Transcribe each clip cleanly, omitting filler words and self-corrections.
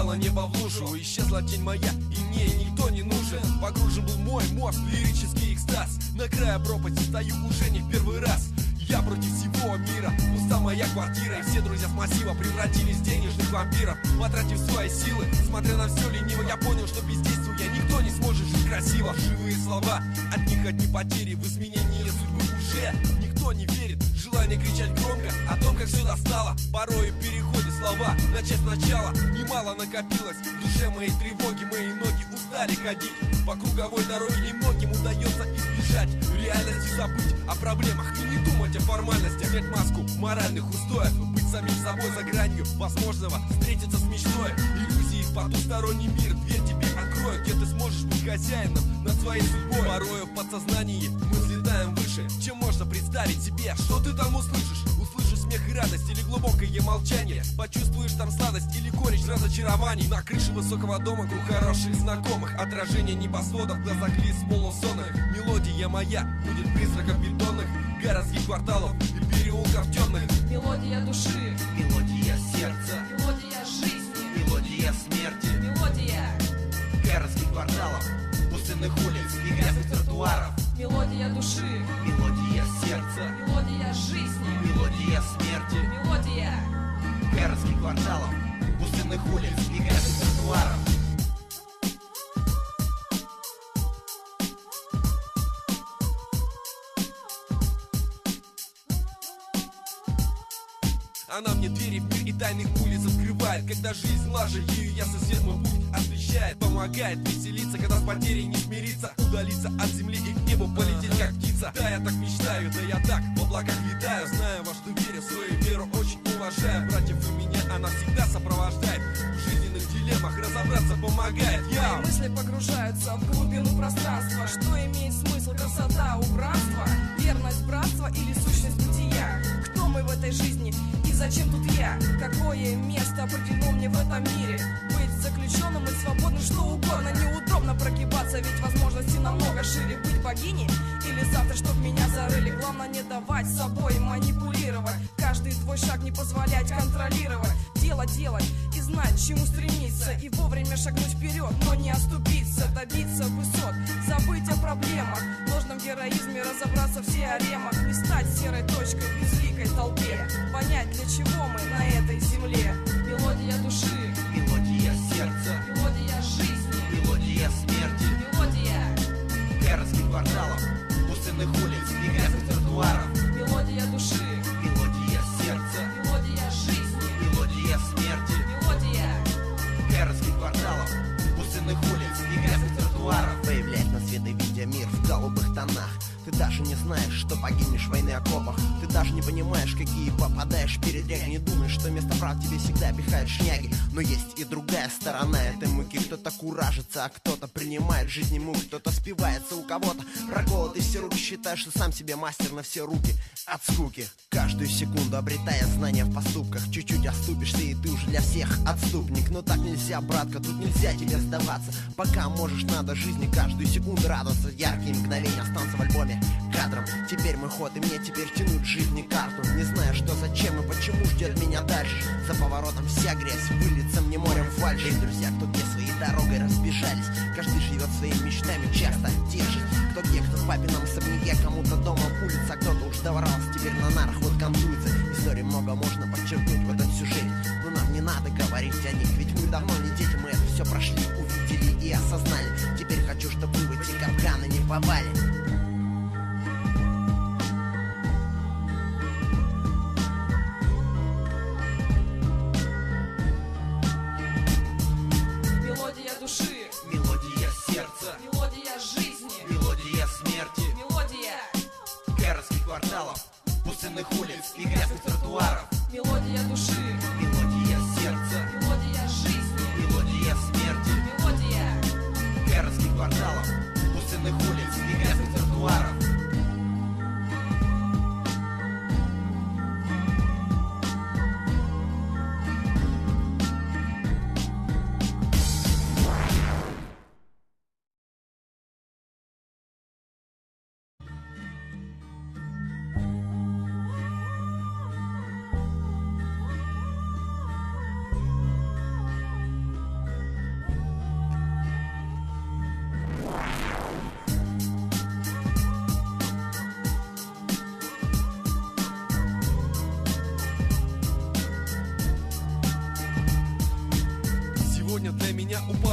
упало небо в лужу. Исчезла тень моя, и мне никто не нужен. Погружен был мой мозг в лирический экстаз. На крае пропасти стою уже не в первый раз. Я против всего мира, пуста моя квартира. И все друзья с массива превратились в денежных вампиров. Потратив свои силы, смотря на все лениво, я понял, что бездействуя никто не сможет жить красиво. Живые слова, от них одни потери. В изменении судьбы уже никто не верит. Желание кричать громко о том, как все достало. Порой переходят слова, начать сначала. Немало накопилось в душе моей тревоги. Мои ноги устали ходить по круговой дороге. Немногим удается избежать реальности, забыть о проблемах и не думать о формальности. Снять маску моральных устоев, быть самим собой за гранью возможного, встретиться с мечтой. Иллюзии в потусторонний мир, дверь тебе откроют, где ты сможешь быть хозяином над своей судьбой. Порою в подсознании мы взлетаем выше, чем можно представить себе. Что ты там услышишь? Услышишь смех и радость или глубокое молчание. Почувствуешь там сладость или горечь разочарований. На крыше высокого дома круг хороших знакомых. Отражение небосвода в глазах лиц полусонных. Мелодия моя будет призраком бетонных городских кварталов и переулков темных. Мелодия души, мелодия сердца, мелодия жизни, мелодия смерти, мелодия городских кварталов, пустынных улиц и грязных тротуаров. Мелодия души, мелодия сердца, мелодия жизни, мелодия смерти, мелодия городских кварталов, пустынных улиц и грязных тротуаров. Она мне двери в мир и тайных улиц открывает. Когда жизнь лажа, ею ясно свет мой путь освещает. Помогает веселиться, когда с потерей не смириться. Удалиться от земли и к небу полететь как птица. Да, я так мечтаю, да я так в облаках летаю. Знаю, во что верю, свою веру очень уважаю. Братьев и меня она всегда сопровождает. В жизненных дилеммах разобраться помогает. Мои мысли погружаются в глубину пространства. Что имеет смысл, красота, убранство, верность, братство или сущность бытия? Кто мы в этой жизни? И зачем тут я? Какое место определено мне в этом мире? Быть заключенным и свободным, что угодно. Неудобно прогибаться, ведь возможности намного шире. Быть богиней или завтра, чтоб меня зарыли. Главное не давать собой манипулировать. Каждый твой шаг не позволять контролировать. Делать и знать, к чему стремиться. И вовремя шагнуть вперед, но не оступиться. Добиться высот, забыть о проблемах. В ложном героизме разобраться в теоремах. Не стать серой точкой в безликой толпе. Понять, для чего мы на этой земле. Мелодия души, мелодия сердца, мелодия жизни, мелодия смерти, мелодия городских кварталов, пустынных улиц и грязных тротуаров. Мелодия души, мелодия сердца, мелодия жизни, мелодия смерти, мелодия городских кварталов, пустынных улиц и грязных тротуаров. Появляясь на свет и видя мир в голубых тонах. Ты даже не знаешь, что погибнешь в войны окопах. Ты даже не понимаешь, какие попадаешь передряги. Не думаешь, что вместо прав тебе всегда пихают шняги. Но есть и другая сторона этой муки. Кто-то куражится, а кто-то принимает в жизни муки. Кто-то спивается, у кого-то проколоты все руки. Считаешь, что сам себе мастер на все руки от скуки. Каждую секунду обретая знания в поступках. Чуть-чуть оступишься, и ты уже для всех отступник. Но так нельзя, братка, тут нельзя тебе сдаваться. Пока можешь, надо жизни каждую секунду радоваться. Яркие мгновения останутся в альбоме кадром. Теперь мой ход, и мне теперь тянуть жизни карту. Не знаю, что, зачем и почему ждет меня дальше. За поворотом вся грязь выльется мне морем фальши. Эй, друзья, кто где своей дорогой разбежались. Каждый живет своими мечтами, часто те же. Кто где, кто в папином особняке, кому-то дома улица, кто-то уж добрался, теперь на нарах вот кантуется. Истории много можно подчеркнуть в этом сюжете, но нам не надо говорить о них, ведь мы давно не дети, мы это все прошли, увидели и осознали. Теперь хочу, чтобы вы в эти капканы не попали. мелодия души, Мелодия сердца, мелодия жизни, мелодия смерти, мелодия городских кварталов, пустынных улиц и грязных тротуаров. мелодия души, Мелодия сердца, мелодия жизни, мелодия смерти, мелодия городских кварталов, пустынных улиц и грязных тротуаров.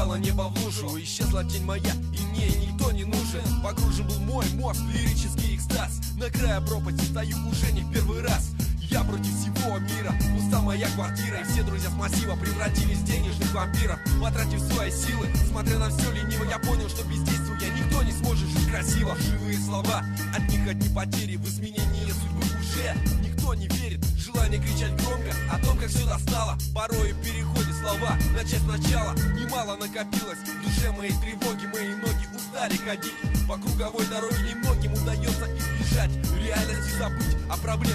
Упала небо в лужу, исчезла тень моя, и мне никто не нужен. Погружен был мой мозг в лирический экстаз. На крае пропасти стою уже не в первый раз. Я против всего мира, пуста моя квартира. И все друзья с массива превратились в денежных вампиров. Потратив свои силы, смотря на все лениво, я понял, что бездействуя никто не сможет жить красиво. Живые слова, от них одни потери. В изменении судьбы уже никто не верит. Желание кричать громко о том, как все достало. Порой переходит слова, начать сначала. Немало накопилось в душе моей тревоги. Мои ноги устали ходить по круговой дороге. Немногим удается избежать реальности, забыть о проблемах.